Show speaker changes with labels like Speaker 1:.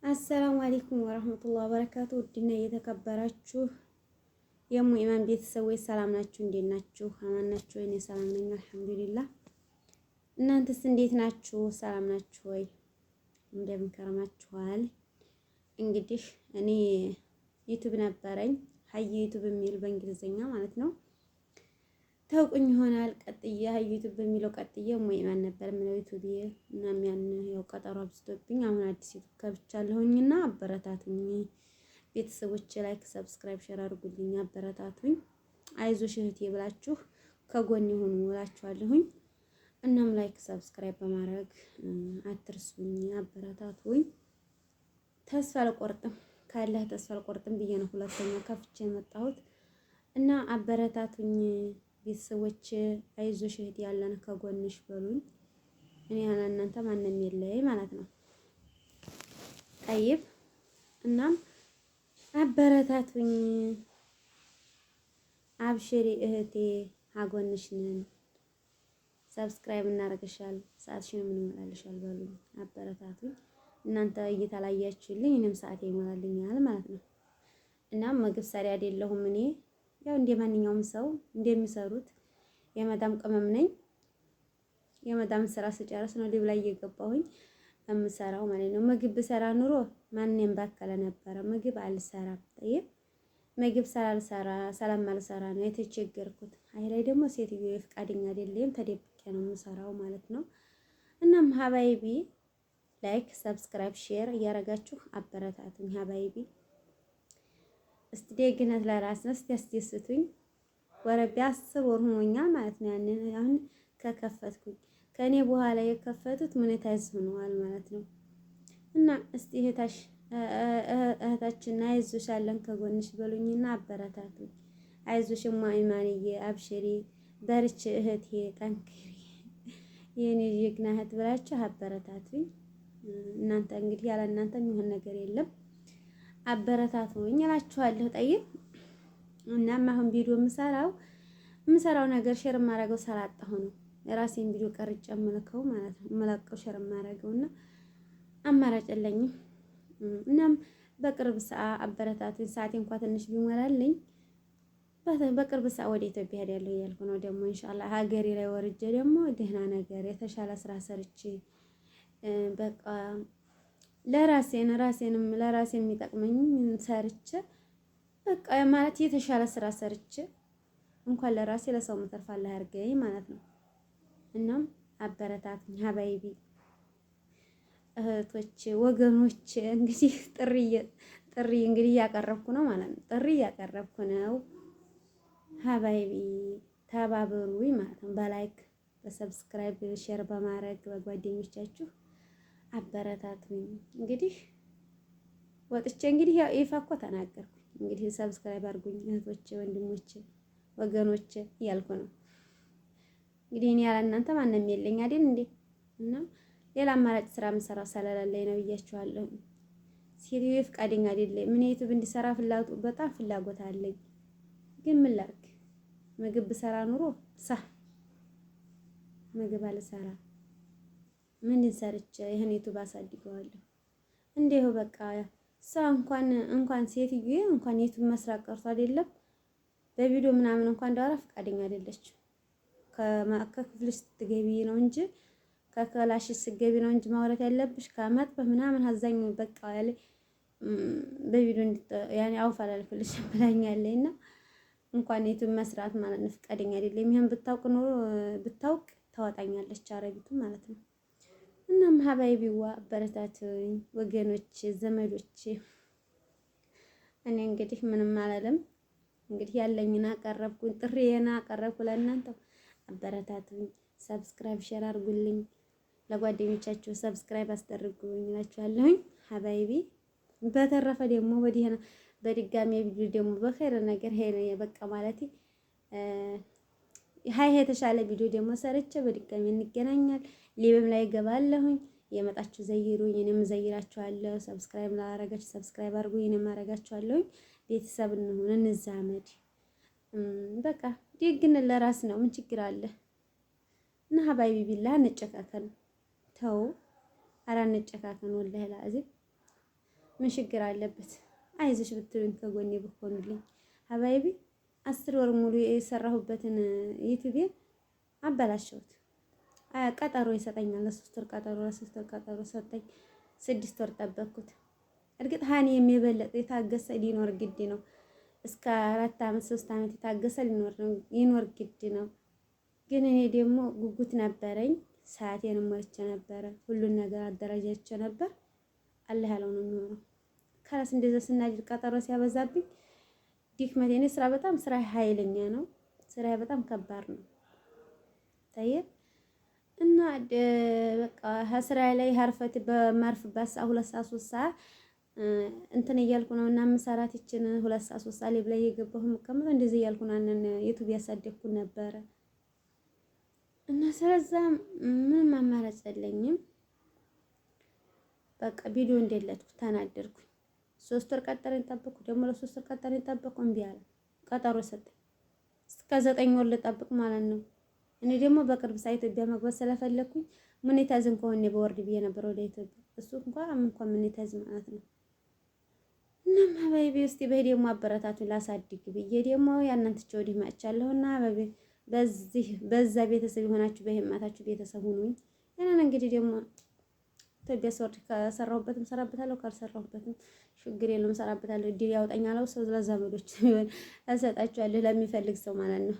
Speaker 1: አሰላሙ አለይኩም ወራህመቱላሂ ወበረካቱ። ውድና እየተከበራችሁ የሙ ኢማን ቤተሰቦች ሰላም ናችሁ? እንዴት ናችሁ? አማን ናችሁ? እኔ ሰላም ነኝ አልሐምዱሊላህ። እናንተስ እንዴት ናችሁ? ሰላም ናችሁ ወይ? እንደምን ከረማችኋል? እንግዲህ እኔ ዩቲዩብ ነበረኝ ሀይ ዩቲዩብ የሚል በእንግሊዘኛ ማለት ነው። ታውቁኝ ይሆናል። ቀጥዬ ሀይ ዩቲዩብ በሚለው ቀጥዬ ሙ ኢማን ነበር የምለው ዩቲዩብ እና ያን ያው ቀጠሮ አብዝቶብኝ አሁን አዲስ ዩቲዩብ ከብቻለሁኝና አበረታቱኝ ቤተሰቦቼ። ላይክ ሰብስክራይብ ሼር አድርጉልኝ፣ አበረታቱኝ። አይዞሽ እህቴ ብላችሁ ከጎን ይሁኑ እላችኋለሁኝ። እናም ላይክ ሰብስክራይብ በማድረግ አትርሱኝ፣ አበረታቱኝ። ተስፋ አልቆርጥም ካላህ ተስፋ አልቆርጥም ብዬ ነው ሁለተኛ ከፍቼ የመጣሁት እና አበረታቱኝ ቤተሰቦች። አይዞሽ እህቴ ያለን ከጎንሽ በሉኝ። እኔ ያለ እናንተ ማንም የለኝ ማለት ነው። ጠይብ እናም አበረታቱኝ። አብሽሪ እህቴ አጎንሽ ነን። ሰብስክራይብ እናደርግሻል፣ ሰዓትሽን እንሞላልሻል በሉኝ፣ አበረታቱኝ። እናንተ እየተላያችሁልኝ እኔም ሰዓት ይሞላልኛል ማለት ነው። እናም ምግብ ሰሪ አይደለሁም እኔ ያው እንደ ማንኛውም ሰው እንደሚሰሩት የመዳም ቅመም ነኝ። የመዳም ስራ ስጨርስ ነው ሊብ ላይ እየገባሁኝ የምሰራው ማለት ነው። ምግብ ብሰራ ኑሮ ማንንም ባከለ ነበረ። ምግብ አልሰራም። ጠይብ ምግብ ሳልሰራ ነው የተቸገርኩት። አይ ላይ ደግሞ ሴትዮ ፍቃደኛ አይደለም፣ ተደብቄ ነው የምሰራው ማለት ነው። እናም ሀባይቢ ላይክ ሰብስክራይብ ሼር እያረጋችሁ አበረታቱኝ ሀባይቢ። እስቲ ደግነት ለራስ ነው። እስቲ አስደስቱኝ። ወረቢ 10 ወር ሆኖኛል ማለት ነው። ያንን አሁን ከከፈትኩኝ ከኔ በኋላ የከፈቱት ሞኔታይዝ ሆነዋል ማለት ነው። እና እስቲ እህታችን አይዞሽ አለን ከጎንሽ በሉኝና አበረታቱኝ። አይዞሽ ኢማንዬ አብሽሪ በርቺ እህቴ ጠንክሪ የኔ ጀግና እህት ብላችሁ አበረታቱኝ። እናንተ እንግዲህ ያለ እናንተ የሚሆን ነገር የለም። አበረታቱኝ እላችኋለሁ። ጠይብ እናም አሁን ቪዲዮ የምሰራው ነገር ሼር የማደርገው ሰላጣሁ ነው። የራሴን ቪዲዮ ቀርጬ የምልከው ማለት ነው። የምለቀው ሼር የማደርገውና አማራጭ የለኝም። እናም በቅርብ ሰዓት አበረታቱኝ። ሰዓቴ እንኳን ትንሽ ቢሞላልኝ በቅርብ ሰዓት ወደ ኢትዮጵያ ሄዳለሁ እያልኩ ነው። ደግሞ ኢንሻአላህ ሀገሬ ላይ ወርጄ ደግሞ ደህና ነገር የተሻለ ስራ ሰርቼ በቃ ለራሴን ለራሴ የሚጠቅመኝ ሰርቼ በቃ ማለት የተሻለ ስራ ሰርቼ እንኳን ለራሴ ለሰው መተርፍ አላህ ያርገኝ ማለት ነው። እናም አበረታቱኝ ሀባይቢ እህቶች ወገኖች። እንግዲህ ጥሪ እንግዲህ እያቀረብኩ ነው ማለት ነው። ጥሪ እያቀረብኩ ነው ሀባይቢ ተባበሩኝ ማለት ነው። በላይክ በሰብስክራይብ ሼር በማድረግ በጓደኞቻችሁ አበረታቱኝ። እንግዲህ ወጥቼ እንግዲህ ያው ይፋ እኮ ተናገርኩኝ። እንግዲህ ሰብስክራይብ አድርጉኝ እህቶቼ፣ ወንድሞቼ፣ ወገኖቼ እያልኩ ነው። እንግዲህ እኔ ያለ እናንተ ማንም የለኝ አይደል እንዴ? እና ሌላ አማራጭ ስራ የምሰራው ስለሌለኝ ነው ብያችኋለሁ። ሴትዮ ፍቃደኛ አይደለም። ምን ዩቲዩብ እንዲሰራ በጣም ፍላጎት አለኝ። ግን ምን ላድርግ? ምግብ ብሰራ ኑሮ ምግብ አልሰራ ምን ሰርቼ ይሄን ዩቲዩብ አሳድገዋለሁ? እንዴው በቃ ሰው እንኳን ሴትዮ እንኳን ዩቲዩብ መስራት ቀርቶ አይደለም በቪዲዮ ምናምን እንኳን እንዳወራ ፈቃደኛ አይደለችም። ከክፍልሽ ስትገቢ ነው እንጂ ከክላሽሽ ስትገቢ ነው እንጂ ማውራት ያለብሽ ከመጥበህ ምናምን አዛኛው በቃ ያለ በቪዲዮ ያኔ አውፍ አላልፍልሽም ብላኛለችና እንኳን ዩቲዩብ መስራት ማለት ነው ፈቃደኛ አይደለም። ይሄን ብታውቅ ታወጣኛለች አረቢቱ ማለት ነው። እናም ሀባይቢዋ አበረታቱኝ ወገኖች ዘመዶች። እኔ እንግዲህ ምንም አላለም። እንግዲህ ያለኝና አቀረብኩኝ፣ ጥሪዬና አቀረብኩ ለእናንተ። አበረታቱኝ፣ ሰብስክራይብ ሼር አድርጉልኝ፣ ለጓደኞቻችሁ ሰብስክራይብ አስደርጉኝ እላችኋለሁኝ ሀባይቢ። በተረፈ ደግሞ በድጋሚ ቪዲዮ ደግሞ በኸይር ነገር በቃ ማለት ሀይ የተሻለ ቪዲዮ ደግሞ ሰርቼ በድጋሚ እንገናኛል። ሊብም ላይ ገባለሁኝ። የመጣችሁ ዘይሩኝ፣ እኔም ዘይራችኋለሁ። ሰብስክራይብ ላደረጋችሁ ሰብስክራይብ አድርጉኝ፣ እኔም አደርጋችኋለሁኝ። ቤተሰብ እንሁን፣ እንዛመድ። በቃ ደግነት ለራስ ነው። ምን ችግር አለ? እና ሀባይቢ ቢላህ እንጨካከን። ተው ኧረ እንጨካከን ወላሂ ላዚም ምን ችግር አለበት? አይዞሽ ብትሉኝ ከጎኔ ብትሆኑልኝ ሀባይቢ 10 ወር ሙሉ የሰራሁበትን ዩቲዩብን አበላሸሁት። ቀጠሮ ይሰጠኛል ለ3 ወር ቀጠሮ ሰጠኝ። 6 ወር ጠበቅኩት። እርግጥ ሀኒ የሚበለጥ የታገሰ ሊኖር ግድ ነው። እስከ 4 አመት 3 አመት የታገሰ ሊኖር ግድ ነው። ግን እኔ ደግሞ ጉጉት ነበረኝ። ሰዓቴንም ሞልቼ ነበረ። ሁሉን ነገር አደራጃቼ ነበር። አላህ ያለው ነው የሚሆነው። ከራስ እንደዛ ስናድር ቀጠሮ ሲያበዛብኝ ዲክመቴ እኔ ስራ ኃይለኛ ነው። ስራ በጣም ከባድ ነው። ታየ እና በቃ ስራ ላይ ሀርፈት በማርፍባት ሰዓት 2 ሰዓት 3 ሰዓት እንትን እያልኩ ነው እና የምሰራት ይችን 2 ሰዓት 3 ሰዓት ላይ እየገባሁ የምቀመጠው እንደዚህ እያልኩ ነው ዩቲዩብ ያሳደግኩ ነበረ። እና ስለዛ ምንም አማራጭ የለኝም። በቃ ቪዲዮ እንደለጥኩ ተናደርኩኝ። 3 ወር ቀጠረኝ ጠበቅኩ። ደግሞ ለ3 ወር ቀጠረኝ ጠበቅኩ። እምቢ አለ። ቀጠሮ ሰጠኝ። እስከ 9 ወር ልጠብቅ ማለት ነው። እኔ ደግሞ በቅርብ ሰዓት ኢትዮጵያ መግባት ስለፈለኩኝ ሞኔታይዝም ከሆነ በወርድ ብዬ ነበር ወደ ኢትዮጵያ። እሱ እንኳን ሞኔታይዝ ማለት ነው። እናም ሀባይቢ ውስጥ በደሞ አበረታቱን ላሳድግ ብዬ ደግሞ ያናንተች ወዲህ መጥቻለሁና በዛ ቤተሰብ የሆናችሁ በህማታችሁ ቤተሰብ ሁኑኝ። ያንን እንግዲህ ደግሞ ኢትዮጵያ ስወርድ ከሰራሁበትም ሰራበታለሁ፣ ካልሰራሁበትም ችግር የለውም ሰራበታለሁ። እድል ያውጣኛል ሰው ለዘመዶች ቢሆን እሰጣችኋለሁ ለሚፈልግ ሰው ማለት ነው።